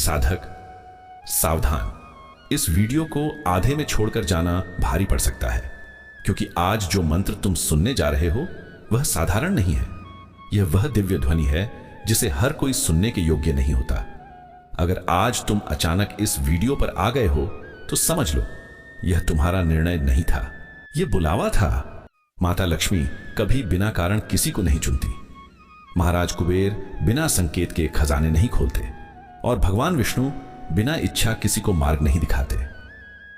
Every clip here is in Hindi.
साधक सावधान, इस वीडियो को आधे में छोड़कर जाना भारी पड़ सकता है, क्योंकि आज जो मंत्र तुम सुनने जा रहे हो वह साधारण नहीं है। यह वह दिव्य ध्वनि है जिसे हर कोई सुनने के योग्य नहीं होता। अगर आज तुम अचानक इस वीडियो पर आ गए हो तो समझ लो, यह तुम्हारा निर्णय नहीं था, यह बुलावा था। माता लक्ष्मी कभी बिना कारण किसी को नहीं चुनती। महाराज कुबेर बिना संकेत के खजाने नहीं खोलते और भगवान विष्णु बिना इच्छा किसी को मार्ग नहीं दिखाते।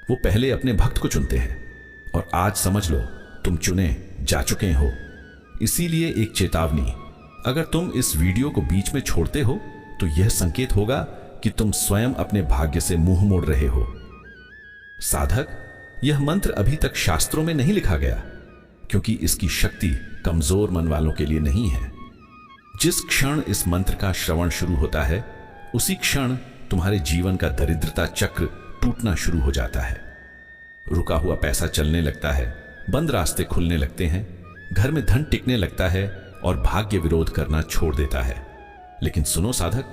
वो पहले अपने भक्त को चुनते हैं और आज समझ लो, तुम चुने जा चुके हो। इसीलिए एक चेतावनी, अगर तुम इस वीडियो को बीच में छोड़ते हो तो यह संकेत होगा कि तुम स्वयं अपने भाग्य से मुंह मोड़ रहे हो। साधक, यह मंत्र अभी तक शास्त्रों में नहीं लिखा गया, क्योंकि इसकी शक्ति कमजोर मन वालों के लिए नहीं है। जिस क्षण इस मंत्र का श्रवण शुरू होता है, उसी क्षण तुम्हारे जीवन का दरिद्रता चक्र टूटना शुरू हो जाता है। रुका हुआ पैसा चलने लगता है, बंद रास्ते खुलने लगते हैं, घर में धन टिकने लगता है और भाग्य विरोध करना छोड़ देता है। लेकिन सुनो साधक,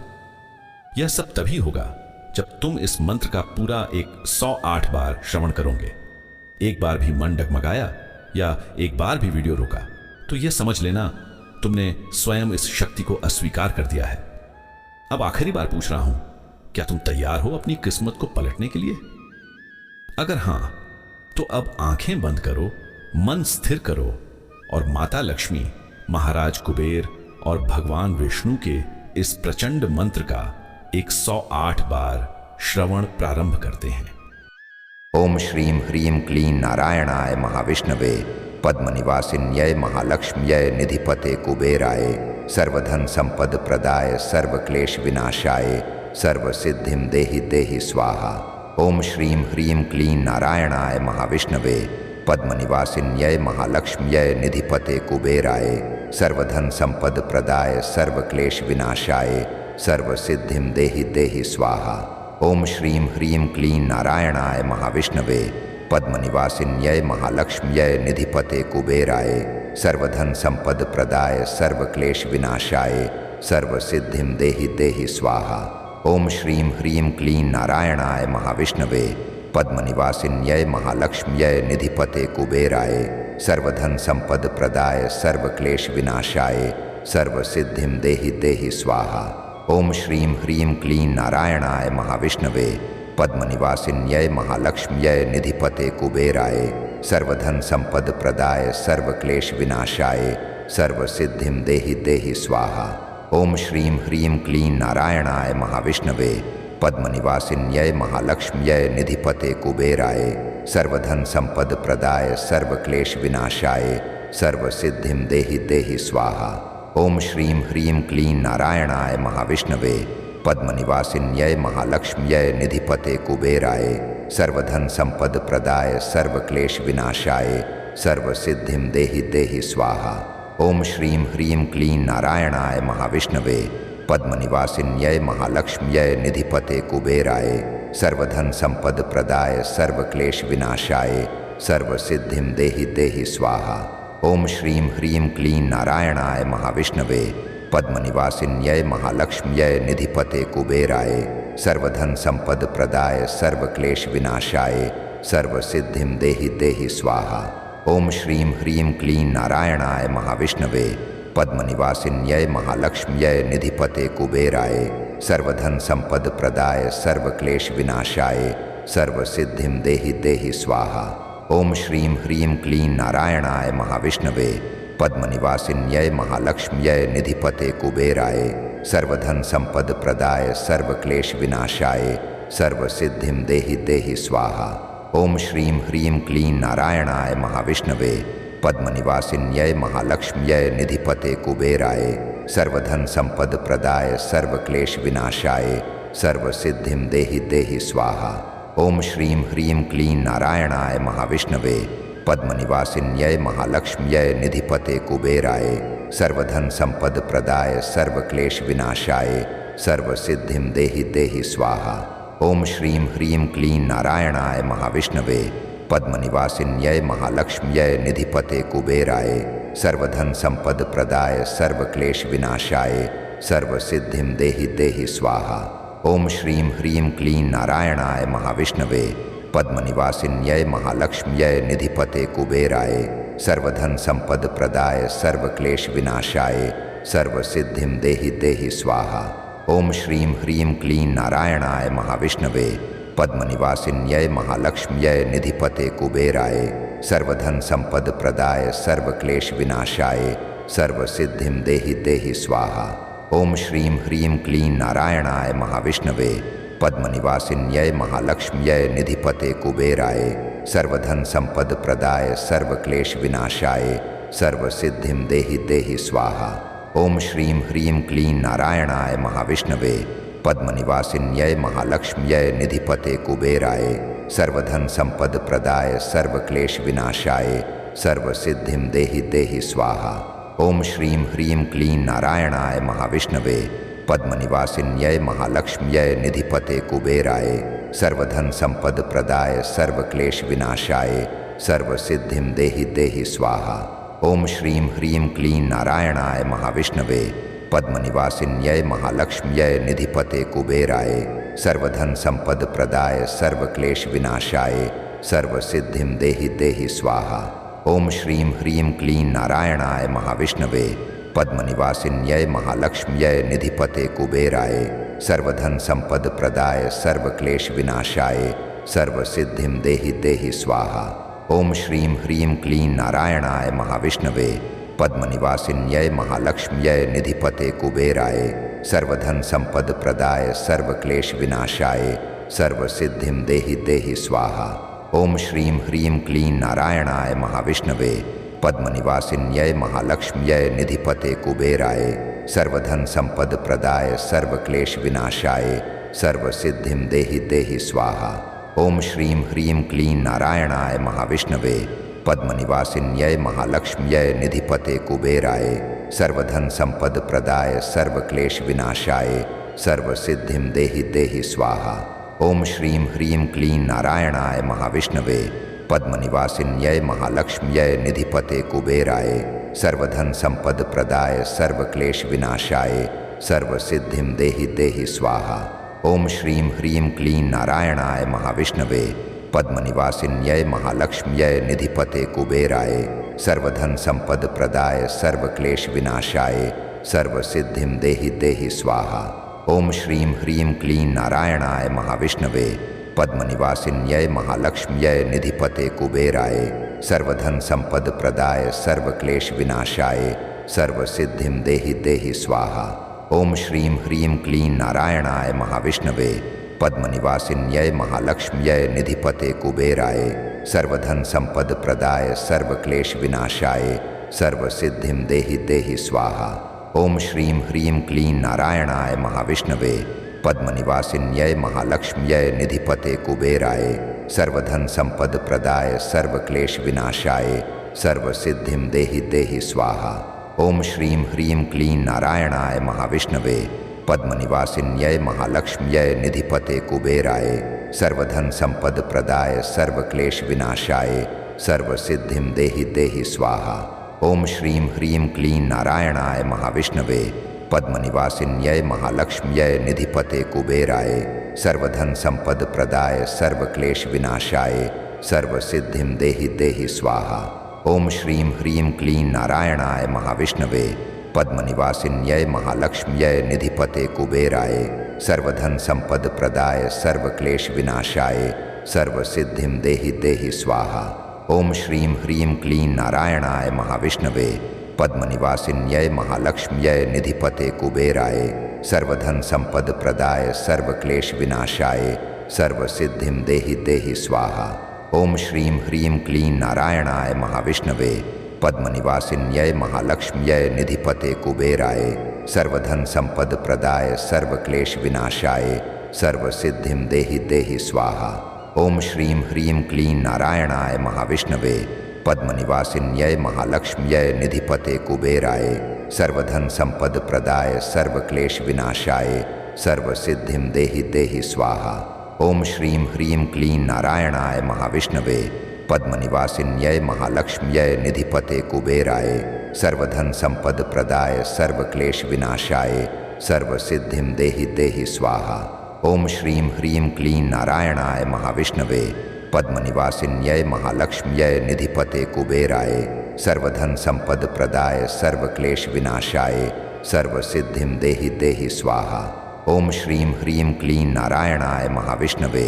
यह सब तभी होगा जब तुम इस मंत्र का पूरा 108 बार श्रवण करोगे। एक बार भी मन डगमगाया या एक बार भी वीडियो रोका तो यह समझ लेना, तुमने स्वयं इस शक्ति को अस्वीकार कर दिया है। अब आखिरी बार पूछ रहा हूं, क्या तुम तैयार हो अपनी किस्मत को पलटने के लिए? अगर हां, तो अब आंखें बंद करो, मन स्थिर करो और माता लक्ष्मी, महाराज कुबेर और भगवान विष्णु के इस प्रचंड मंत्र का 108 बार श्रवण प्रारंभ करते हैं। ओम श्रीं ह्रीं क्लीं नारायणाय महाविष्णवे पद्मनिवासिन्यै महालक्ष्म्यै निधिपते कुबेराय सर्वधन संपद प्रदाय सर्वक्लेश विनाशाय सर्वसिद्धिं देहि देहि स्वाहा। ओम श्रीं ह्रीं क्लीं नारायणाय महाविष्णवे पद्मनिवासिन्यै महालक्ष्म्यै निधिपते कुबेराय सर्वधन संपद प्रदाय सर्वक्लेश विनाशाय सर्वसिद्धिं देहि देहि स्वाहा। ओम श्रीं ह्रीं क्लीं नारायणाय महाविष्णवे पद्मनिवासिन्यै महालक्ष्म्यै निधिपते कुबेराय सर्वधन संपद प्रदाय सर्वक्लेश विनाशाय सर्वसिद्धिं देहि देहि स्वाहा। ओम श्रीं ह्रीं क्लीं नारायणाय महाविष्णवे पद्मनिवासिन्यै महालक्ष्म्यै निधिपते कुबेराय सर्वधन संपद प्रदाय सर्वक्लेश विनाशाय सर्वसिद्धिं देहि देहि स्वाहा। ओम श्रीं ह्रीं क्लीं नारायणाय महाविष्णवे पद्मनिवासिन्यै महालक्ष्म्यै निधिपते कुबेराय सर्वधन संपद प्रदाय सर्वक्लेश विनाशाय सर्वसिद्धिं देहि देहि स्वाहा। ओम श्रीं ह्रीं क्लीं नारायणाय महाविष्णवे पद्मनिवासिन्यै महालक्ष्म्यै निधिपते कुबेराय सर्वधन संपद प्रदाय सर्वक्लेश विनाशाय सर्वसिद्धिं देहि देहि स्वाहा। ओम श्रीं ह्रीं क्लीं नारायणाय महाविष्णवे पद्मनिवासिन्यै महालक्ष्म्यै निधिपते कुबेराय सर्वधन संपद प्रदाय सर्वक्लेश विनाशाय सर्वसिद्धिं देहि देहि स्वाहा। ओम श्रीं ह्रीं क्लीं नारायणाय महाविष्णवे पद्मनिवासिन्यै महालक्ष्म्यै निधिपते कुबेराय सर्वधन संपद प्रदाय सर्वक्लेश विनाशाय सर्वसिद्धिं देहि देहि स्वाहा। ओम श्रीं ह्रीं क्लीं नारायणाय महाविष्णवे पद्मनिवासिन्यै महालक्ष्म्यै निधिपते कुबेराय सर्वधन संपद प्रदाय सर्वक्लेश विनाशाय सर्वसिद्धिं देहि देहि स्वाहा। ओम श्रीं ह्रीं क्लीं नारायणाय महाविष्णवे पद्मनिवासिन्यै महालक्ष्म्यै निधिपते कुबेराय सर्वधन संपद प्रदाय सर्वक्लेश विनाशाय सर्वसिद्धिं देहि देहि स्वाहा। ओम श्रीं ह्रीं क्लीं नारायणाय महाविष्णवे पद्मनिवासिन्यै महालक्ष्म्यै निधिपते कुबेराय सर्वधन संपद प्रदाय सर्वक्लेश विनाशाय सर्वसिद्धिं देहि देहि स्वाहा। ओम श्रीं ह्रीं क्लीं नारायणाय महाविष्णवे पद्मनिवासिन्यै महालक्ष्म्यै निधिपते कुबेराय सर्वधन संपद प्रदाय सर्वक्लेश विनाशाय सर्वसिद्धिं देहि देहि स्वाहा। ओम श्रीं ह्रीं क्लीं नारायणाय महाविष्णवे पद्मनिवासिन्यै महालक्ष्म्यै निधिपते कुबेराय सर्वधन संपद प्रदाय सर्वक्लेश विनाशाय सर्वसिद्धिं देहि देहि स्वाहा। ओम श्रीं ह्रीं क्लीं नारायणाय महाविष्णवे पद्मनिवासिन्यै महालक्ष्म्यै निधिपते कुबेराय सर्वधन संपद प्रदाय सर्वक्लेश विनाशाय सर्वसिद्धिं देहि देहि स्वाहा। ओम श्रीं ह्रीं क्लीं नारायणाय महाविष्णवे पद्मनिवासिन्यै महालक्ष्म्यै निधिपते कुबेराय सर्वधन संपद प्रदाय सर्वक्लेश विनाशाय सर्वसिद्धिं देहि देहि स्वाहा। ओम श्रीं ह्रीं क्लीं नारायणाय महाविष्णवे पद्मनिवासिन्यै महालक्ष्म्यै निधिपते कुबेराय सर्वधन संपद प्रदाय सर्वक्लेश विनाशाय सर्वसिद्धिं देहि देहि स्वाहा। ओम श्रीं ह्रीं क्लीं नारायणाय महाविष्णवे पद्मनिवासिन्यै महालक्ष्म्यै निधिपते कुबेराय सर्वधन संपद प्रदाय सर्वक्लेश विनाशाय सर्वसिद्धिं देहि देहि स्वाहा। ओम श्रीं ह्रीं क्लीं नारायणाय महाविष्णवे पद्मनिवासिन्यै महालक्ष्म्यै निधिपते कुबेराय सर्वधन संपद प्रदाय सर्वक्लेश विनाशाय सर्वसिद्धिं देहि देहि स्वाहा। ओम श्रीं ह्रीं क्लीं नारायणाय महाविष्णवे पद्मनिवासिन्यै महालक्ष्म्यै निधिपते कुबेराय सर्वधन संपद प्रदाय सर्वक्लेश विनाशाय सर्वसिद्धिं देहि देहि स्वाहा। ओम श्रीं ह्रीं क्लीं नारायणाय महाविष्णवे पद्मनिवासिन्यै महालक्ष्म्यै निधिपते कुबेराय सर्वधन संपद प्रदाय सर्वक्लेश विनाशाय सर्वसिद्धिं देहि देहि स्वाहा। ओम श्रीं ह्रीं क्लीं नारायणाय महाविष्णवे पद्मनिवासिन्यै महालक्ष्म्यै निधिपते कुबेराय सर्वधन संपद प्रदाय सर्वक्लेश विनाशाय सर्वसिद्धिं देहि देहि स्वाहा। ओम श्रीं ह्रीं क्लीं नारायणाय महाविष्णवे पद्मनिवासिन्यै महालक्ष्म्यै निधिपते कुबेराय सर्वधन संपद प्रदाय सर्वक्लेश विनाशाय सर्वसिद्धिं देहि देहि स्वाहा। ओम श्रीं ह्रीं क्लीं नारायणाय महाविष्णवे पद्मनिवासिन्यै महालक्ष्म्यै निधिपते कुबेराय सर्वधन संपद प्रदाय सर्वक्लेश विनाशाय सर्वसिद्धिं देहि देहि स्वाहा। ओम श्रीं ह्रीं क्लीं नारायणाय महाविष्णवे पद्मनिवासिन्यै महालक्ष्म्यै निधिपते कुबेराय सर्वधन संपद प्रदाय सर्वक्लेश विनाशाय सर्वसिद्धिं देहि देहि स्वाहा। ओम श्रीं ह्रीं क्लीं नारायणाय महाविष्णवे पद्मनिवासिन्यै महालक्ष्म्यै निधिपते कुबेराय सर्वधन संपद प्रदाय सर्वक्लेश विनाशाय सर्वसिद्धिं देहि देहि स्वाहा। ओम श्रीं ह्रीं क्लीं नारायणाय महाविष्णवे पद्मनिवासिन्यै महालक्ष्म्यै निधिपते कुबेराय सर्वधन संपद प्रदाय सर्वक्लेश विनाशाय सर्वसिद्धिं देहि देहि स्वाहा। ओम श्रीं ह्रीं क्लीं नारायणाय महाविष्णवे पद्मनिवासिन्यै महालक्ष्म्यै निधिपते कुबेराय सर्वधन संपद प्रदाय सर्वक्लेश विनाशाय सर्वसिद्धिं देहि देहि स्वाहा। ओम श्रीं ह्रीं क्लीं नारायणाय महाविष्णवे पद्मनिवासिन्यै महालक्ष्म्यै निधिपते कुबेराय सर्वधन संपद प्रदाय सर्वक्लेश विनाशाय सर्वसिद्धिं देहि देहि स्वाहा। ओम श्रीं ह्रीं क्लीं नारायणाय महाविष्णवे पद्मनिवासिन्यै महालक्ष्म्यै निधिपते कुबेराय सर्वधन संपद प्रदाय सर्वक्लेश विनाशाय सर्वसिद्धिं देहि देहि स्वाहा। ओम श्रीं ह्रीं क्लीं नारायणाय महाविष्णवे पद्मनिवासिन्यै महालक्ष्म्यै निधिपते कुबेराय सर्वधन संपद प्रदाय सर्वक्लेश विनाशाय सर्वसिद्धिं देहि देहि स्वाहा। ओम श्रीं ह्रीं क्लीं नारायणाय महाविष्णवे पद्मनिवासिन्यै महालक्ष्म्यै निधिपते कुबेराय सर्वधन संपद प्रदाय सर्वक्लेश विनाशाय सर्वसिद्धिं देहि देहि स्वाहा। ओम श्रीं ह्रीं क्लीं नारायणाय महाविष्णवे पद्मनिवासिन्यै महालक्ष्म्यै निधिपते कुबेराय सर्वधन संपद प्रदाय सर्वक्लेश विनाशाय सर्वसिद्धिं देहि देहि स्वाहा। ओम श्रीं ह्रीं क्लीं नारायणाय महाविष्णवे पद्मनिवासिन्यै महालक्ष्म्यै निधिपते कुबेराय सर्वधन संपद प्रदाय सर्वक्लेश विनाशाय सर्वसिद्धिं देहि देहि स्वाहा। ओम श्रीं ह्रीं क्लीं नारायणाय महाविष्णवे पद्मनिवासिन्यै महालक्ष्म्यै निधिपते कुबेराय सर्वधन संपद प्रदाय सर्वक्लेश विनाशाय सर्वसिद्धिं देहि देहि स्वाहा। ओम श्रीं ह्रीं क्लीं नारायणाय महाविष्णवे पद्मनिवासिन्यै महालक्ष्म्यै निधिपते कुबेराय सर्वधन संपद प्रदाय सर्वक्लेश विनाशाय सर्वसिद्धिं देहि देहि स्वाहा। ओम श्रीं ह्रीं क्लीं नारायणाय महाविष्णवे पद्मनिवासिन्यै महालक्ष्म्यै निधिपते कुबेराय सर्वधन संपद प्रदाय सर्वक्लेश विनाशाय सर्वसिद्धिं देहि देहि स्वाहा। ओम श्रीं ह्रीं क्लीं नारायणाय महाविष्णवे पद्मनिवासिन्यै महालक्ष्म्यै निधिपते कुबेराय सर्वधन संपद प्रदाय सर्वक्लेश विनाशाय सर्वसिद्धिं देहि देहि स्वाहा। ओम श्रीं ह्रीं क्लीं नारायणाय महाविष्णवे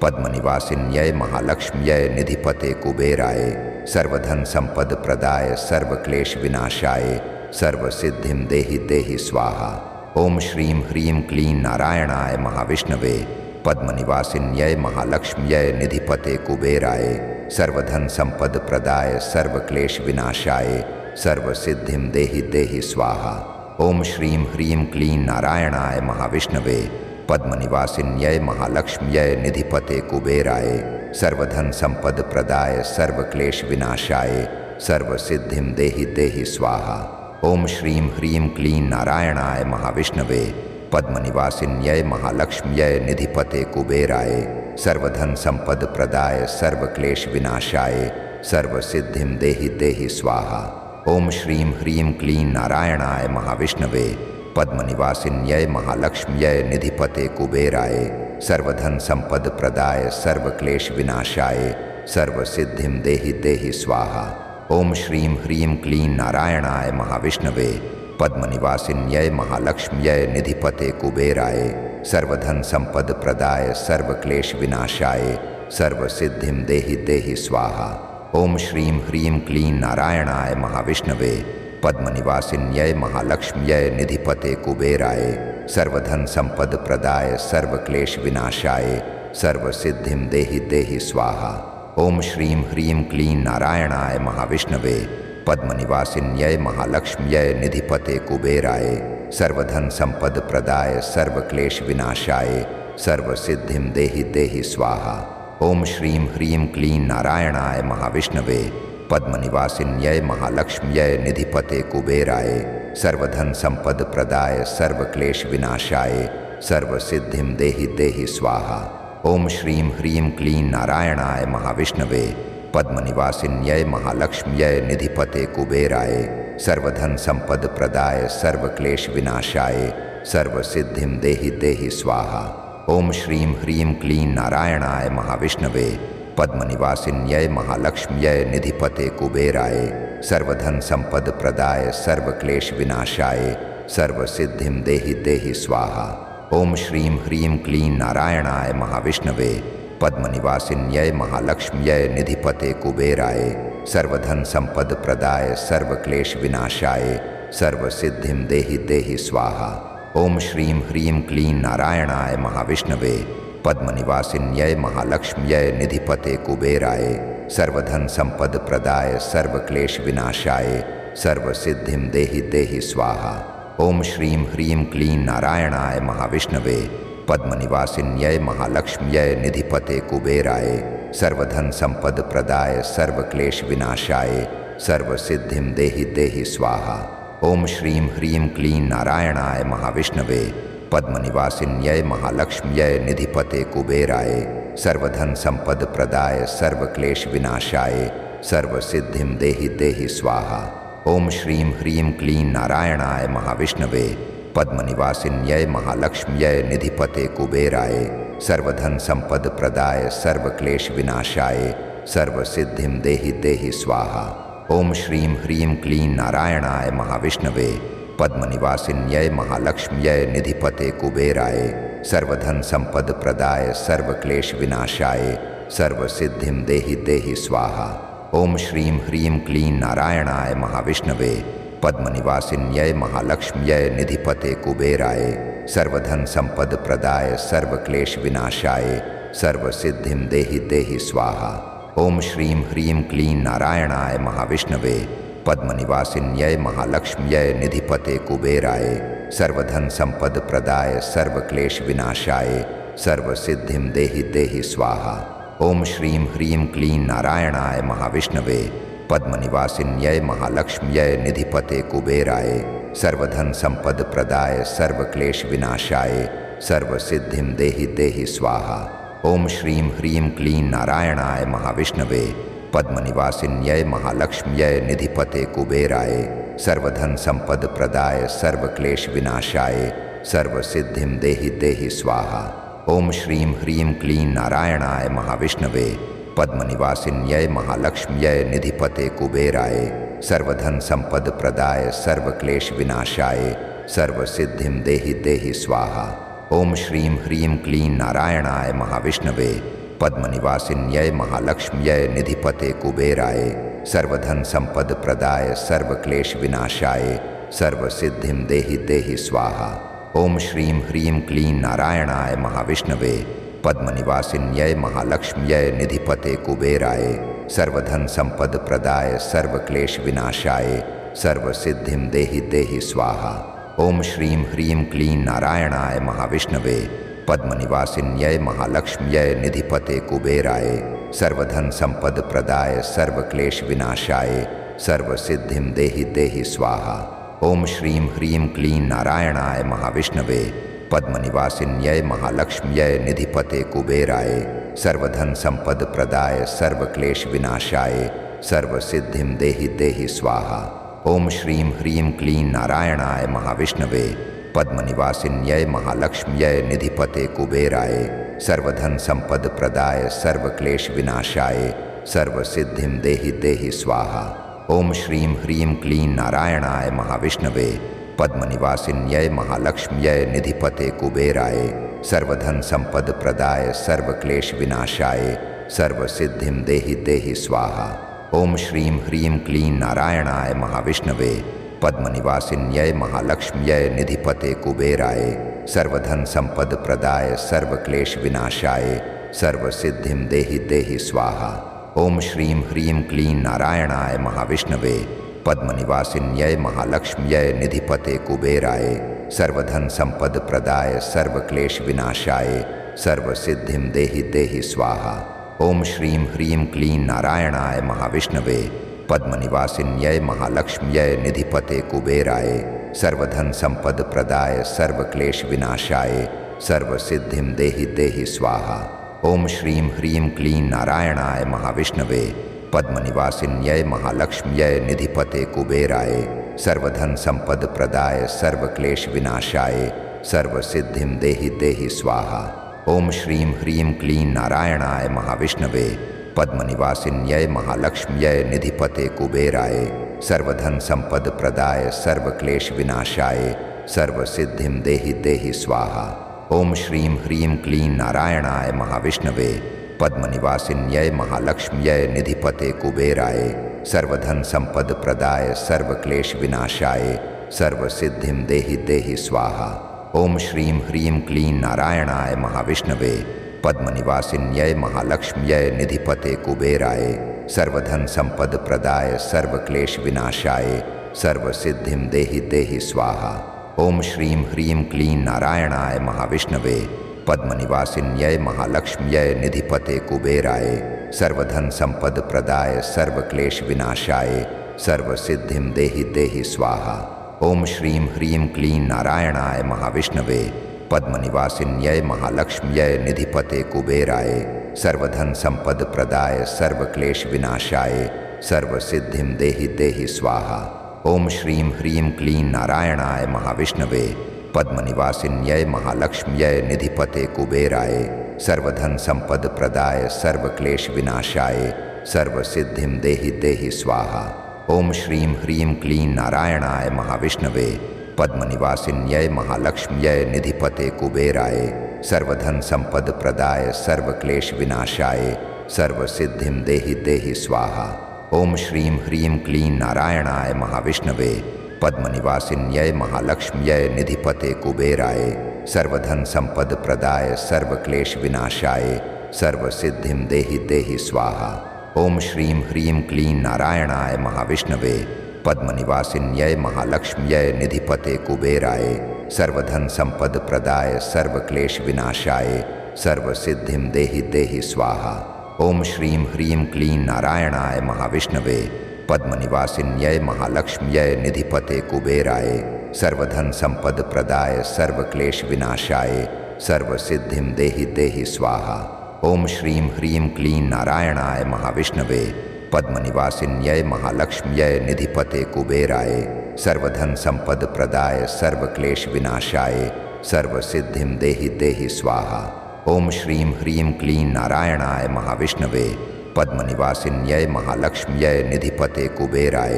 पद्मनिवासिन्यै महालक्ष्म्यै निधिपते कुबेराय सर्वधन संपद प्रदाय सर्वक्लेश विनाशाय सर्वसिद्धिं देहि देहि स्वाहा। ओम श्रीं ह्रीं क्लीं नारायणाय महाविष्णवे पद्मनिवासिन्यै महालक्ष्म्यै निधिपते कुबेराय सर्वधन संपद प्रदाय सर्वक्लेश विनाशाय सर्वसिद्धिं देहि देहि स्वाहा। ओम श्रीं ह्रीं क्लीं नारायणाय महाविष्णवे पद्मनिवासिन्यै महालक्ष्म्यै निधिपते कुबेराय सर्वधन संपद प्रदाय सर्वक्लेश विनाशाय सर्वसिद्धिं देहि देहि स्वाहा। ओम श्रीं ह्रीं क्लीं नारायणाय महाविष्णवे पद्मनिवासिन्यै महालक्ष्म्यै निधिपते कुबेराय सर्वधन संपद प्रदाय सर्वक्लेश विनाशाय सर्वसिद्धिं देहि देहि स्वाहा। ओम श्रीं ह्रीं क्लीं नारायणाय महाविष्णवे पद्मनिवासिन्यै महालक्ष्म्यै निधिपते कुबेराय सर्वधन संपद प्रदाय सर्वक्लेश विनाशाय सर्वसिद्धिं देहि देहि स्वाहा। ओम श्रीं ह्रीं क्लीं नारायणाय महाविष्णवे पद्मनिवासिन्यै महालक्ष्म्यै निधिपते कुबेराय सर्वधन संपद प्रदाय सर्वक्लेश विनाशाय सर्वसिद्धिं देहि देहि स्वाहा। ओम श्रीं ह्रीं क्लीं नारायणाय महाविष्णवे पद्मनिवासिन्यै महालक्ष्म्यै निधिपते कुबेराय सर्वधन संपद प्रदाय सर्वक्लेश विनाशाय सर्वसिद्धिं देहि देहि स्वाहा। ओम श्रीं ह्रीं क्लीं नारायणाय महाविष्णवे पद्मनिवासिन्यै महालक्ष्म्यै निधिपते कुबेराय सर्वधन संपद प्रदाय सर्वक्लेश विनाशाय सर्वसिद्धिं देहि देहि स्वाहा। ओम श्रीं ह्रीं क्लीं नारायणाय महाविष्णवे पद्मनिवासिन्यै महालक्ष्म्यै निधिपते कुबेराय सर्वधन संपद प्रदाय सर्वक्लेश विनाशाय सर्वसिद्धिं देहि देहि स्वाहा। ओम श्रीं ह्रीं क्लीं नारायणाय महाविष्णवे पद्मनिवासिन्यै महालक्ष्म्यै निधिपते कुबेराय सर्वधन संपद प्रदाय सर्वक्लेश विनाशाय सर्वसिद्धिं देहि देहि स्वाहा। ओम श्रीं ह्रीं क्लीं नारायणाय महाविष्णवे पद्मनिवासिन्यै महालक्ष्म्यै निधिपते कुबेराय सर्वधन संपद प्रदाय सर्वक्लेश विनाशाय सर्वसिद्धिं देहि देहि स्वाहा। ओम श्रीं ह्रीं क्लीं नारायणाय महाविष्णवे पद्मनिवासिन्यै महालक्ष्म्यै निधिपते कुबेराय सर्वधन संपद प्रदाय सर्वक्लेश विनाशाय सर्वसिद्धिं देहि देहि स्वाहा। ओम श्रीं ह्रीं क्लीं नारायणाय महाविष्णवे पद्मनिवासिन्यै महालक्ष्म्यै निधिपते कुबेराय सर्वधन संपद प्रदाय सर्वक्लेश विनाशाय सर्वसिद्धिं देहि देहि स्वाहा। ओम श्रीं ह्रीं क्लीं नारायणाय महाविष्णवे पद्मनिवासिन्यै महालक्ष्म्यै निधिपते कुबेराय सर्वधन संपद प्रदाय सर्वक्लेश विनाशाय सर्वसिद्धिं देहि देहि स्वाहा। ओम श्रीं ह्रीं क्लीं नारायणाय महाविष्णवे पद्मनिवासिन्यै महालक्ष्म्यै निधिपते कुबेराय सर्वधन संपद प्रदाय सर्वक्लेश विनाशाय सर्वसिद्धिं देहि देहि स्वाहा। ओम श्रीं ह्रीं क्लीं नारायणाय महाविष्णवे पद्मनिवासिन्यै महालक्ष्म्यै निधिपते कुबेराय सर्वधन संपद प्रदाय सर्वक्लेश विनाशाय सर्वसिद्धिं देहि देहि स्वाहा। ओम श्रीं ह्रीं क्लीं नारायणाय महाविष्णवे पद्मनिवासिन्यै महालक्ष्म्यै निधिपते कुबेराय सर्वधन संपद प्रदाय सर्वक्लेश विनाशाय सर्वसिद्धिं देहि देहि स्वाहा। ओम श्रीं ह्रीं क्लीं नारायणाय महाविष्णवे पद्मनिवासिन्यै महालक्ष्म्यै निधिपते कुबेराय सर्वधन संपद प्रदाय सर्वक्लेश विनाशाय सर्वसिद्धिं देहि देहि स्वाहा। ओम श्रीं ह्रीं क्लीं नारायणाय महाविष्णवे पद्मनिवासिन्यै महालक्ष्म्यै निधिपते कुबेराय सर्वधन संपद प्रदाय सर्वक्लेश विनाशाय सर्वसिद्धिं देहि देहि स्वाहा। ओम श्रीं ह्रीं क्लीं नारायणाय महाविष्णवे पद्मनिवासिन्यै महालक्ष्म्यै निधिपते कुबेराय सर्वधन संपद प्रदाय सर्वक्लेश विनाशाय सर्वसिद्धिं देहि देहि स्वाहा। ओम श्रीं ह्रीं क्लीं नारायणाय महाविष्णवे पद्मनिवासिन्यै महालक्ष्म्यै निधिपते कुबेराय सर्वधन संपद प्रदाय सर्वक्लेश विनाशाय सर्वसिद्धिं देहि देहि स्वाहा। ओम श्रीं ह्रीं क्लीं नारायणाय महाविष्णवे पद्मनिवासिन्यै महालक्ष्म्यै निधिपते कुबेराय सर्वधन संपद प्रदाय सर्वक्लेश विनाशाय सर्वसिद्धिं देहि देहि स्वाहा। ओम श्रीं ह्रीं क्लीं नारायणाय महाविष्णवे पद्मनिवासिन्यै महालक्ष्म्यै निधिपते कुबेराय सर्वधन संपद प्रदाय सर्वक्लेश विनाशाय सर्वसिद्धिं देहि देहि स्वाहा। ओम श्रीं ह्रीं क्लीं नारायणाय महाविष्णवे पद्मनिवासिन्यै महालक्ष्म्यै निधिपते कुबेराय सर्वधन संपद प्रदाय सर्वक्लेश विनाशाय सर्वसिद्धिं देहि देहि स्वाहा। ओम श्रीं ह्रीं क्लीं नारायणाय महाविष्णवे पद्मनिवासिन्यै महालक्ष्म्यै निधिपते कुबेराय सर्वधन संपद प्रदाय सर्वक्लेश विनाशाय सर्वसिद्धिं देहि देहि स्वाहा। ओम श्रीं ह्रीं क्लीं नारायणाय महाविष्णवे पद्मनिवासिन्यै महालक्ष्म्यै निधिपते कुबेराय सर्वधन संपद प्रदाय सर्वक्लेश विनाशाय सर्वसिद्धिं देहि देहि स्वाहा। ओम श्रीं ह्रीं क्लीं नारायणाय महाविष्णवे पद्मनिवासिन्यै महालक्ष्म्यै निधिपते कुबेराय सर्वधन संपद प्रदाय सर्वक्लेश विनाशाय सर्वसिद्धिं देहि देहि स्वाहा। ओम श्रीं ह्रीं क्लीं नारायणाय महाविष्णवे पद्मनिवासिन्यै महालक्ष्म्यै निधिपते कुबेराय सर्वधन संपद प्रदाय सर्वक्लेश विनाशाय सर्वसिद्धिं देहि देहि स्वाहा। ओम श्रीं ह्रीं क्लीं नारायणाय महाविष्णवे पद्मनिवासिन्यै महालक्ष्म्यै निधिपते कुबेराय सर्वधन संपद प्रदाय सर्वक्लेश विनाशाय सर्वसिद्धिं देहि देहि स्वाहा। ओम श्रीं ह्रीं क्लीं नारायणाय महाविष्णवे पद्मनिवासिन्यै महालक्ष्म्यै निधिपते कुबेराय सर्वधन संपद प्रदाय सर्वक्लेश विनाशाय सर्वसिद्धिं देहि देहि स्वाहा। ओम श्रीं ह्रीं क्लीं नारायणाय महाविष्णवे पद्मनिवासिन्यै महालक्ष्म्यै निधिपते कुबेराय सर्वधन संपद प्रदाय सर्वक्लेश विनाशाय सर्वसिद्धिं देहि देहि स्वाहा। ओम श्रीं ह्रीं क्लीं नारायणाय महाविष्णवे पद्मनिवासिन्यै महालक्ष्म्यै निधिपते कुबेराय सर्वधन संपद प्रदाय सर्वक्लेश विनाशाय सर्वसिद्धिं देहि देहि स्वाहा। ओम श्रीं ह्रीं क्लीं नारायणाय महाविष्णवे पद्मनिवासिन्यै महालक्ष्म्यै निधिपते कुबेराय सर्वधन संपद प्रदाय सर्वक्लेश विनाशाय सर्वसिद्धिं देहि देहि स्वाहा। ओम श्रीं ह्रीं क्लीं नारायणाय महाविष्णवे पद्मनिवासिन्यै महालक्ष्म्यै निधिपते कुबेराय सर्वधन संपद प्रदाय सर्वक्लेश विनाशाय सर्वसिद्धिं देहि देहि स्वाहा। ओम श्रीं ह्रीं क्लीं नारायणाय महाविष्णवे पद्मनिवासिन्यै महालक्ष्म्यै निधिपते कुबेराय सर्वधन संपद प्रदाय सर्वक्लेश विनाशाय सर्वसिद्धिं देहि देहि स्वाहा। ओम श्रीं ह्रीं क्लीं नारायणाय महाविष्णवे पद्मनिवासिन्यै महालक्ष्म्यै निधिपते कुबेराय सर्वधन संपद प्रदाय सर्वक्लेश विनाशाय सर्वसिद्धिं देहि देहि स्वाहा। ओम श्रीं ह्रीं क्लीं नारायणाय महाविष्णवे पद्मनिवासिन्यै महालक्ष्म्यै निधिपते कुबेराय सर्वधन संपद प्रदाय सर्वक्लेश विनाशाय सर्वसिद्धिं देहि देहि स्वाहा। ओम श्रीं ह्रीं क्लीं नारायणाय महाविष्णवे पद्मनिवासिन्यै महालक्ष्म्यै निधिपते कुबेराय सर्वधन संपद प्रदाय सर्वक्लेश विनाशाय सर्वसिद्धिं देहि देहि स्वाहा। ओम श्रीं ह्रीं क्लीं नारायणाय महाविष्णवे पद्मनिवासिन्यै महालक्ष्म्यै निधिपते कुबेराय सर्वधन संपद प्रदाय सर्वक्लेश विनाशाय सर्वसिद्धिं देहि देहि स्वाहा। ओम श्रीं ह्रीं क्लीं नारायणाय महाविष्णवे पद्मनिवासिन्यै महालक्ष्म्यै निधिपते कुबेराय सर्वधन संपद प्रदाय सर्वक्लेश विनाशाय सर्वसिद्धिं देहि देहि स्वाहा। ओम श्रीं ह्रीं क्लीं नारायणाय महाविष्णवे पद्मनिवासिन्यै महालक्ष्म्यै निधिपते कुबेराय सर्वधन संपद प्रदाय सर्वक्लेश विनाशाय सर्वसिद्धिं देहि देहि स्वाहा। ओम श्रीं ह्रीं क्लीं नारायणाय महाविष्णवे पद्मनिवासिन्यै महालक्ष्म्यै निधिपते कुबेराय सर्वधन संपद प्रदाय सर्वक्लेश विनाशाय सर्वसिद्धिं देहि देहि स्वाहा। ओम श्रीं ह्रीं क्लीं नारायणाय महाविष्णवे पद्मनिवासिन्यै महालक्ष्म्यै निधिपते कुबेराय सर्वधन संपद प्रदाय सर्वक्लेश विनाशाय सर्वसिद्धिं देहि देहि स्वाहा। ओम श्रीं ह्रीं क्लीं नारायणाय महाविष्णवे पद्मनिवासिन्यै महालक्ष्म्यै निधिपते कुबेराय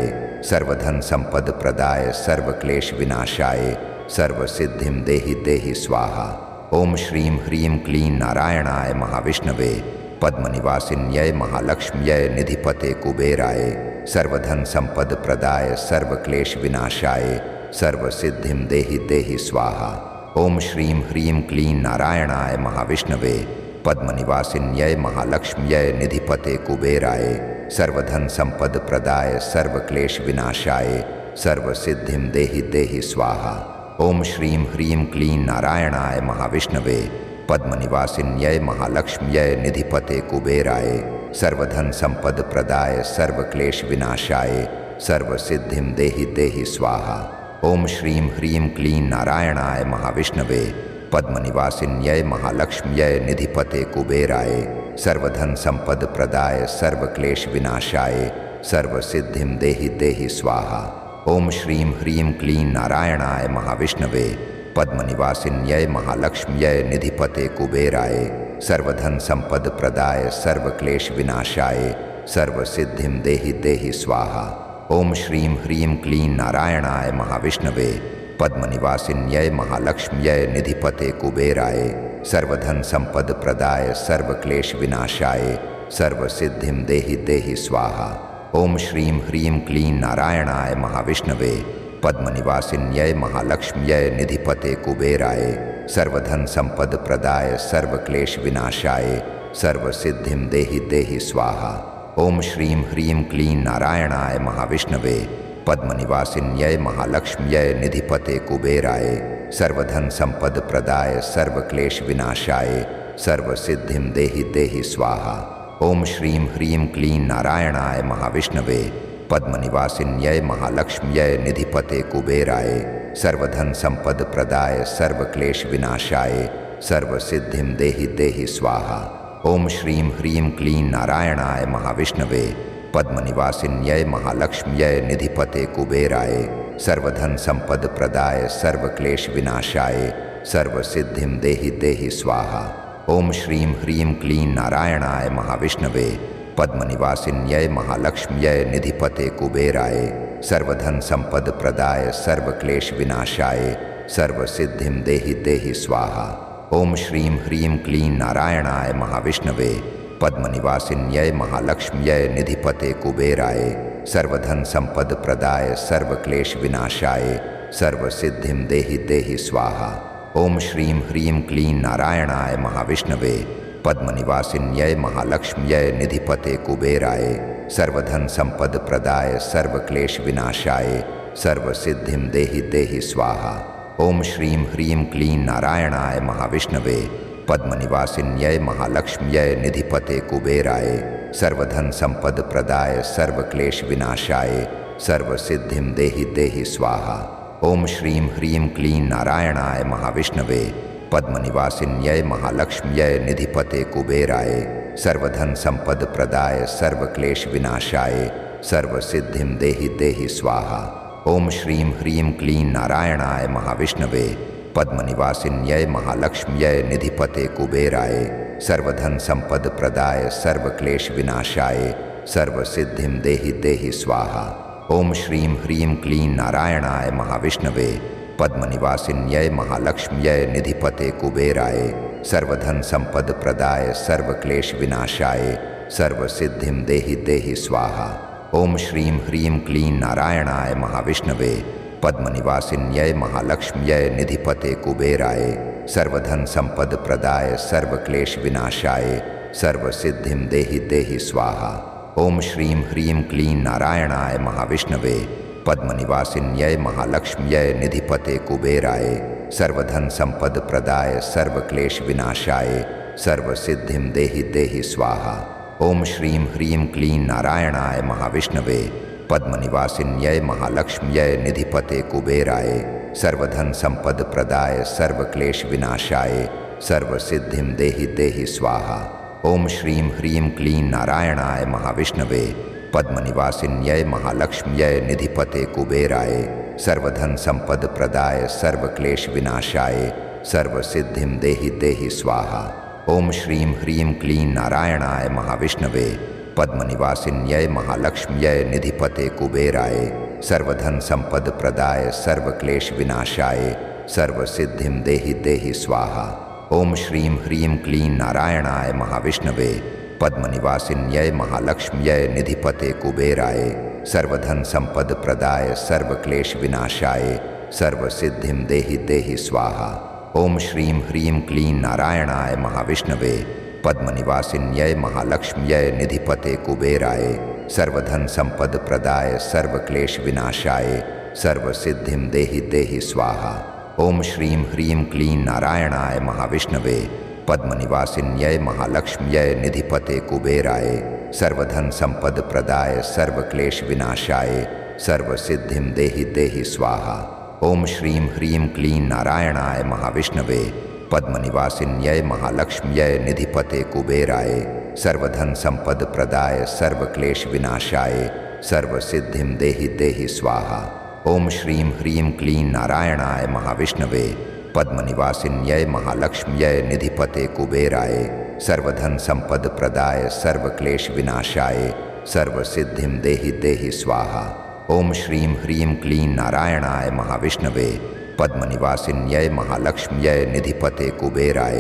सर्वधन संपद प्रदाय सर्वक्लेश विनाशाय सर्वसिद्धिं देहि देहि स्वाहा। ओम श्रीं ह्रीं क्लीं नारायणाय महाविष्णवे पद्मनिवासिन्यै महालक्ष्म्यै निधिपते कुबेराय सर्वधन संपद प्रदाय सर्वक्लेश विनाशाय सर्वसिद्धिं देहि देहि स्वाहा। ओम श्रीं ह्रीं क्लीं नारायणाय महाविष्णवे पद्मनिवासिन्यै महालक्ष्म्यै निधिपते कुबेराय सर्वधन संपद प्रदाय सर्वक्लेश विनाशाय सर्वसिद्धिं देहि देहि स्वाहा। ओम श्रीं ह्रीं क्लीं नारायणाय महाविष्णवे पद्मनिवासिन्यै महालक्ष्म्यै निधिपते कुबेराय सर्वधन संपद प्रदाय सर्वक्लेश विनाशाय सर्वसिद्धिं देहि देहि स्वाहा। ओम श्रीं ह्रीं क्लीं नारायणाय महाविष्णवे पद्मनिवासिन्यै महालक्ष्म्यै निधिपते कुबेराय सर्वधन संपद प्रदाय सर्वक्लेश विनाशाय सर्वसिद्धिं देहि देहि स्वाहा। ओम श्रीं ह्रीं क्लीं नारायणाय महाविष्णवे पद्मनिवासिन्यै महालक्ष्म्यै निधिपते कुबेराय सर्वधन संपद प्रदाय सर्वक्लेश विनाशाय सर्वसिद्धिं देहि देहि स्वाहा। ओम श्रीं ह्रीं क्लीं नारायणाय महाविष्णवे पद्मनिवासिन्यै महालक्ष्म्यै निधिपते कुबेराय सर्वधन संपद प्रदाय सर्वक्लेश विनाशाय सर्वसिद्धिं देहि देहि स्वाहा। ओम श्रीं ह्रीं क्लीं नारायणाय महाविष्णवे पद्मनिवासिन्यै महालक्ष्म्यै निधिपते कुबेराय सर्वधन संपद प्रदाय सर्वक्लेश विनाशाय सर्वसिद्धिं देहि देहि स्वाहा। ओम श्रीं ह्रीं क्लीं नारायणाय महाविष्णवे पद्मनिवासिन्यै महालक्ष्म्यै निधिपते कुबेराय सर्वधन संपद प्रदाय सर्वक्लेश विनाशाय सर्वसिद्धिं देहि देहि स्वाहा। ओम श्रीं ह्रीं क्लीं नारायणाय महाविष्णवे पद्मनिवासिन्यै महालक्ष्म्यै निधिपते कुबेराय सर्वधन संपद प्रदाय सर्वक्लेश विनाशाय सर्वसिद्धिं देहि देहि स्वाहा। ओम श्रीं ह्रीं क्लीं नारायणाय महाविष्णवे पद्मनिवासिन्यै महालक्ष्म्यै निधिपते कुबेराय सर्वधन संपद प्रदाय सर्वक्लेश विनाशाय सर्वसिद्धिं देहि देहि स्वाहा। ओम श्रीं ह्रीं क्लीं नारायणाय महाविष्णवे पद्मनिवासिन्यै महालक्ष्म्यै निधिपते कुबेराय सर्वधन संपद प्रदाय सर्वक्लेश विनाशाय सर्वसिद्धिं देहि देहि स्वाहा। ओम श्रीं ह्रीं क्लीं नारायणाय महाविष्णवे पद्मनिवासिन्यै महालक्ष्म्यै निधिपते कुबेराय सर्वधन संपद प्रदाय सर्वक्लेश विनाशाय सर्वसिद्धिं देहि देहि स्वाहा। ओम श्रीं ह्रीं क्लीं नारायणाय महाविष्णवे पद्मनिवासिन्यै महालक्ष्म्यै निधिपते कुबेराय सर्वधन संपद प्रदाय सर्वक्लेश विनाशाय सर्वसिद्धिं देहि देहि स्वाहा। ओम श्रीं ह्रीं क्लीं नारायणाय महाविष्णवे पद्मनिवासिन्यै महालक्ष्म्यै निधिपते कुबेराय सर्वधन संपद प्रदाय सर्वक्लेश विनाशाय सर्वसिद्धिं देहि देहि स्वाहा। ओम श्रीं ह्रीं क्लीं नारायणाय महाविष्णवे पद्मनिवासिन्यै महालक्ष्म्यै निधिपते कुबेराय सर्वधन संपद प्रदाय सर्वक्लेश विनाशाय सर्वसिद्धिं देहि देहि स्वाहा। ओम श्रीं ह्रीं क्लीं नारायणाय महाविष्णवे पद्मनिवासिन्यै महालक्ष्म्यै निधिपते कुबेराय सर्वधन संपद प्रदाय सर्वक्लेश विनाशाय सर्वसिद्धिं देहि देहि स्वाहा। ओम श्रीं ह्रीं क्लीं नारायणाय महाविष्णवे पद्मनिवासिन्यै महालक्ष्म्यै निधिपते कुबेराय सर्वधन संपद प्रदाय सर्वक्लेश विनाशाय सर्वसिद्धिं देहि देहि स्वाहा। ओम श्रीं ह्रीं क्लीं नारायणाय महाविष्णवे पद्मनिवासिन्यै महालक्ष्म्यै निधिपते कुबेराय सर्वधन संपद प्रदाय सर्वक्लेश विनाशाय सर्वसिद्धिं देहि देहि स्वाहा। ओम श्रीं ह्रीं क्लीं नारायणाय महाविष्णवे पद्मनिवासिन्यै महालक्ष्म्यै निधिपते कुबेराय सर्वधन संपद प्रदाय सर्वक्लेश विनाशाय सर्वसिद्धिं देहि देहि स्वाहा। ओम श्रीं ह्रीं क्लीं नारायणाय महाविष्णवे पद्मनिवासिन्यै महालक्ष्म्यै निधिपते कुबेराय सर्वधन संपद प्रदाय सर्वक्लेश विनाशाय सर्वसिद्धिं देहि देहि स्वाहा। ओम श्रीं ह्रीं क्लीं नारायणाय महाविष्णवे पद्मनिवासिन्यै महालक्ष्म्यै निधिपते कुबेराय सर्वधन संपद प्रदाय सर्वक्लेश विनाशाय सर्वसिद्धिं देहि देहि स्वाहा। ओम श्रीं ह्रीं क्लीं नारायणाय महाविष्णवे पद्मनिवासिन्यै महालक्ष्म्यै निधिपते कुबेराय सर्वधन संपद प्रदाय सर्वक्लेश विनाशाय सर्वसिद्धिं देहि देहि स्वाहा। ओम श्रीं ह्रीं क्लीं नारायणाय महाविष्णवे पद्मनिवासिन्यै महालक्ष्म्यै निधिपते कुबेराय सर्वधन संपद प्रदाय सर्वक्लेश विनाशाय सर्वसिद्धिं देहि देहि स्वाहा। ओम श्रीं ह्रीं क्लीं नारायणाय महाविष्णवे पद्मनिवासिन्यै महालक्ष्म्यै निधिपते कुबेराय सर्वधन संपद प्रदाय सर्वक्लेश विनाशाय सर्वसिद्धिं देहि देहि स्वाहा। ओम श्रीं ह्रीं क्लीं नारायणाय महाविष्णवे पद्मनिवासिन्यै महालक्ष्म्यै निधिपते कुबेराय सर्वधन संपद प्रदाय सर्वक्लेश विनाशाय सर्वसिद्धिं देहि देहि स्वाहा। ओम श्रीं ह्रीं क्लीं नारायणाय महाविष्णवे पद्मनिवासिन्यै महालक्ष्म्यै निधिपते कुबेराय सर्वधन संपद प्रदाय सर्वक्लेश विनाशाय सर्वसिद्धिं देहि देहि स्वाहा। ओम श्रीं ह्रीं क्लीं नारायणाय महाविष्णवे पद्मनिवासिन्यै महालक्ष्म्यै निधिपते कुबेराय सर्वधन संपद प्रदाय सर्वक्लेश विनाशाय सर्वसिद्धिं देहि देहि स्वाहा। ओम श्रीं ह्रीं क्लीं नारायणाय महाविष्णवे पद्मनिवासिन्यै महालक्ष्म्यै निधिपते कुबेराय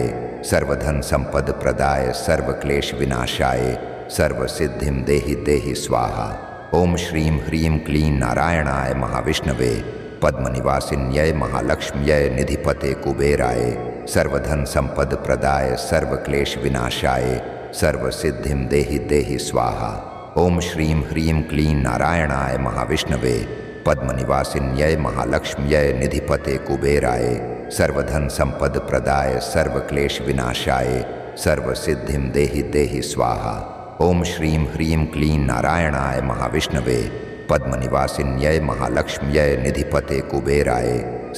सर्वधन संपद प्रदाय सर्वक्लेश विनाशाय सर्वसिद्धिं देहि देहि स्वाहा। ओम श्रीं ह्रीं क्लीं नारायणाय महाविष्णवे पद्मनिवासिन्यै महालक्ष्म्यै निधिपते कुबेराय सर्वधन संपद प्रदाय सर्वक्लेश विनाशाय सर्वसिद्धिं देहि देहि स्वाहा। ओम श्रीं ह्रीं क्लीं नारायणाय महाविष्णवे पद्मनिवासिन्यै महालक्ष्म्यै निधिपते कुबेराय सर्वधन संपद प्रदाय सर्वक्लेश विनाशाय सर्वसिद्धिं देहि देहि स्वाहा। ओम श्रीं ह्रीं क्लीं नारायणाय महाविष्णवे पद्मनिवासिन्यै महालक्ष्म्यै निधिपते कुबेराय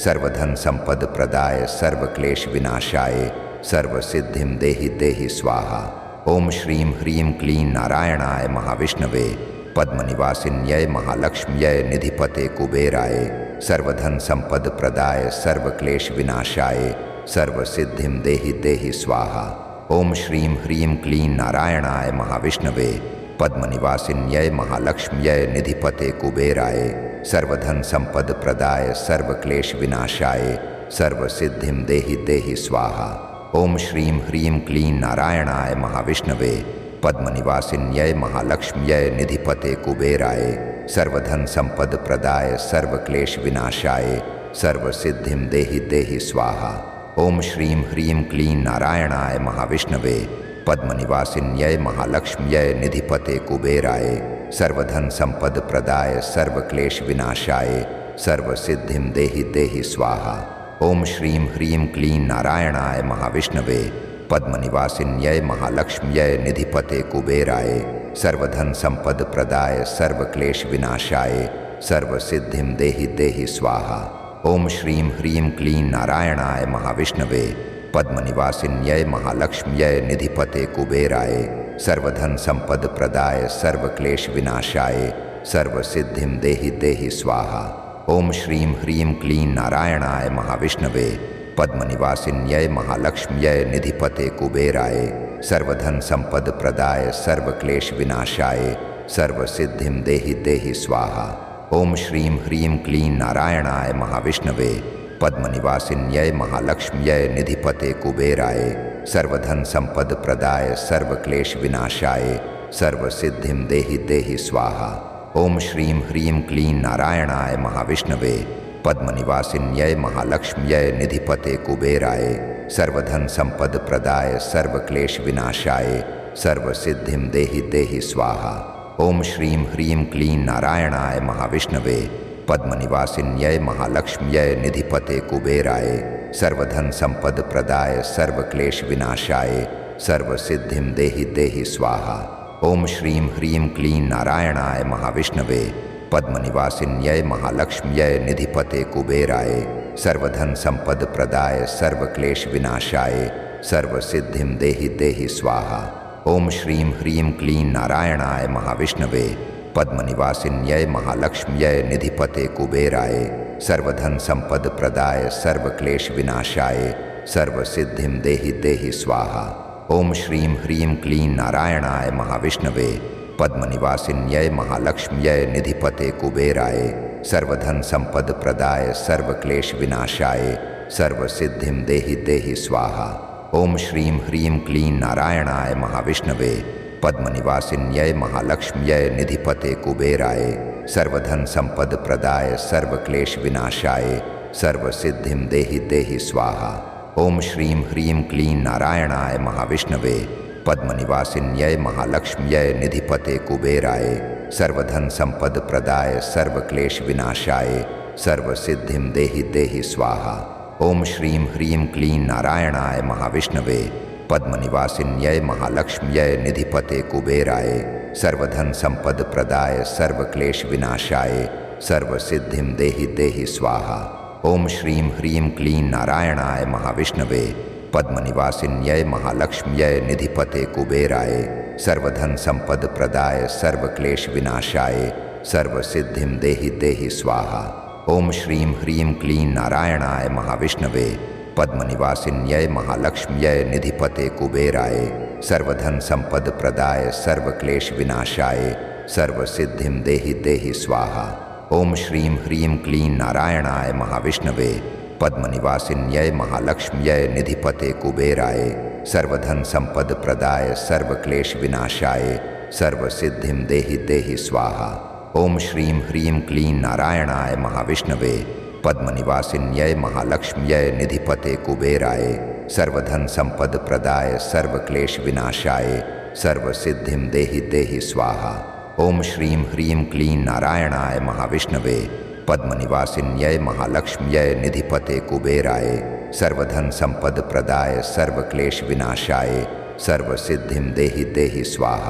सर्वधन संपद प्रदाय सर्वक्लेश विनाशाय सर्वसिद्धिं देहि देहि स्वाहा। ओम श्रीं ह्रीं क्लीं नारायणाय महाविष्णवे पद्मनिवासिन्यै महालक्ष्म्यै निधिपते कुबेराय सर्वधन संपद प्रदाय सर्वक्लेश विनाशाय सर्वसिद्धिं देहि देहि स्वाहा। ओम श्रीं ह्रीं क्लीं नारायणाय महाविष्णवे पद्मनिवासिन्यै महालक्ष्म्यै निधिपते कुबेराय सर्वधन संपद प्रदाय सर्वक्लेश विनाशाय सर्वसिद्धिं देहि देहि स्वाहा। ओम श्रीं ह्रीं क्लीं नारायणाय महाविष्णवे पद्मनिवासिन्यै महालक्ष्म्यै निधिपते कुबेराय सर्वधन संपद प्रदाय सर्वक्लेश विनाशाय सर्वसिद्धिं देहि देहि स्वाहा। ओम श्रीं ह्रीं क्लीं नारायणाय महाविष्णवे पद्मनिवासिन्यै महालक्ष्म्यै निधिपते कुबेराय सर्वधन संपद प्रदाय सर्वक्लेश विनाशाय सर्वसिद्धिं देहि देहि स्वाहा। ओम श्रीं ह्रीं क्लीं नारायणाय महाविष्णवे पद्मनिवासिन्यै महालक्ष्म्यै निधिपते कुबेराय सर्वधन संपद प्रदाय सर्वक्लेश विनाशाय सर्वसिद्धिं देहि देहि स्वाहा। ओम श्रीं ह्रीं क्लीं नारायणाय महाविष्णवे पद्मनिवासिन्यै महालक्ष्म्यै निधिपते कुबेराय सर्वधन संपद प्रदाय सर्वक्लेश विनाशाय सर्वसिद्धिं देहि देहि स्वाहा। ओम श्रीं ह्रीं क्लीं नारायणाय महाविष्णवे पद्मनिवासिन्यै महालक्ष्म्यै निधिपते कुबेराय सर्वधन संपद प्रदाय सर्वक्लेश विनाशाय सर्वसिद्धिं देहि देहि स्वाहा। ओम श्रीं ह्रीं क्लीं नारायणाय महाविष्णवे पद्मनिवासिन्यै महालक्ष्म्यै निधिपते कुबेराय सर्वधन संपद प्रदाय सर्वक्लेश विनाशाय सर्वसिद्धिं देहि देहि स्वाहा। ओम श्रीं ह्रीं क्लीं नारायणाय महाविष्णवे पद्मनिवासिन्यै महालक्ष्म्यै निधिपते कुबेराय सर्वधन संपद प्रदाय सर्वक्लेश विनाशाय सर्वसिद्धिं देहि देहि स्वाहा। ओम श्रीं ह्रीं क्लीं नारायणाय महाविष्णवे पद्मनिवासिन्यै महालक्ष्म्यै निधिपते कुबेराय सर्वधन संपद प्रदाय सर्वक्लेश विनाशाय सर्वसिद्धिं देहि देहि स्वाहा। ओम श्रीं ह्रीं क्लीं नारायणाय महाविष्णवे पद्मनिवासिन्यै महालक्ष्म्यै निधिपते कुबेराय सर्वधन संपद प्रदाय सर्वक्लेश विनाशाय सर्वसिद्धिं देहि देहि स्वाहा। ओम श्रीं ह्रीं क्लीं नारायणाय महाविष्णवे पद्मनिवासिन्यै महालक्ष्म्यै निधिपते कुबेराय सर्वधन संपद प्रदाय सर्वक्लेश विनाशाय सर्वसिद्धिं देहि देहि स्वाहा। ओम श्रीं ह्रीं क्लीं नारायणाय महाविष्णवे पद्मनिवासिन्यै महालक्ष्म्यै निधिपते कुबेराय सर्वधन संपद प्रदाय सर्वक्लेश विनाशाय सर्वसिद्धिं देहि देहि स्वाहा। ओम श्रीं ह्रीं क्लीं नारायणाय महाविष्णवे पद्मनिवासिन्यै महालक्ष्म्यै निधिपते कुबेराय सर्वधन संपद प्रदाय सर्वक्लेश विनाशाय सर्वसिद्धिं देहि देहि स्वाहा। ओम श्रीं ह्रीं क्लीं नारायणाय महाविष्णवे पद्मनिवासिन्यै महालक्ष्म्यै निधिपते कुबेराय सर्वधन संपद प्रदाय सर्वक्लेश विनाशाय सर्वसिद्धिं देहि देहि स्वाहा। ओम श्रीं ह्रीं क्लीं नारायणाय महाविष्णवे पद्मनिवासिन्यै महालक्ष्म्यै निधिपते कुबेराय सर्वधन संपद प्रदाय सर्वक्लेश विनाशाय सर्वसिद्धिं देहि देहि स्वाहा। ओम श्रीं ह्रीं क्लीं नारायणाय महाविष्णवे पद्मनिवासिन्यै महालक्ष्म्यै निधिपते कुबेराय सर्वधन संपद प्रदाय सर्वक्लेश विनाशाय सर्वसिद्धिं देहि देहि स्वाहा। ओम श्रीं ह्रीं क्लीं नारायणाय महाविष्णवे पद्मनिवासिन्यै महालक्ष्म्यै निधिपते कुबेराय सर्वधन संपद प्रदाय सर्वक्लेश विनाशाय सर्वसिद्धिं देहि देहि स्वाहा। ओम श्रीं ह्रीं क्लीं नारायणाय महाविष्णवे पद्मनिवासिन्यै महालक्ष्म्यै निधिपते कुबेराय सर्वधन संपद प्रदाय सर्वक्लेश विनाशाय सर्वसिद्धिं देहि देहि स्वाहा। ओम श्रीं ह्रीं क्लीं नारायणाय महाविष्णवे पद्मनिवासिन्यै महालक्ष्म्यै निधिपते कुबेराय सर्वधन संपद प्रदाय सर्वक्लेश विनाशाय सर्वसिद्धिं देहि देहि स्वाहा। ओम श्रीं ह्रीं क्लीं नारायणाय महाविष्णवे पद्मनिवासिन्यै महालक्ष्म्यै निधिपते कुबेराय सर्वधन संपद प्रदाय सर्वक्लेश विनाशाय सर्वसिद्धिं देहि देहि स्वाहा।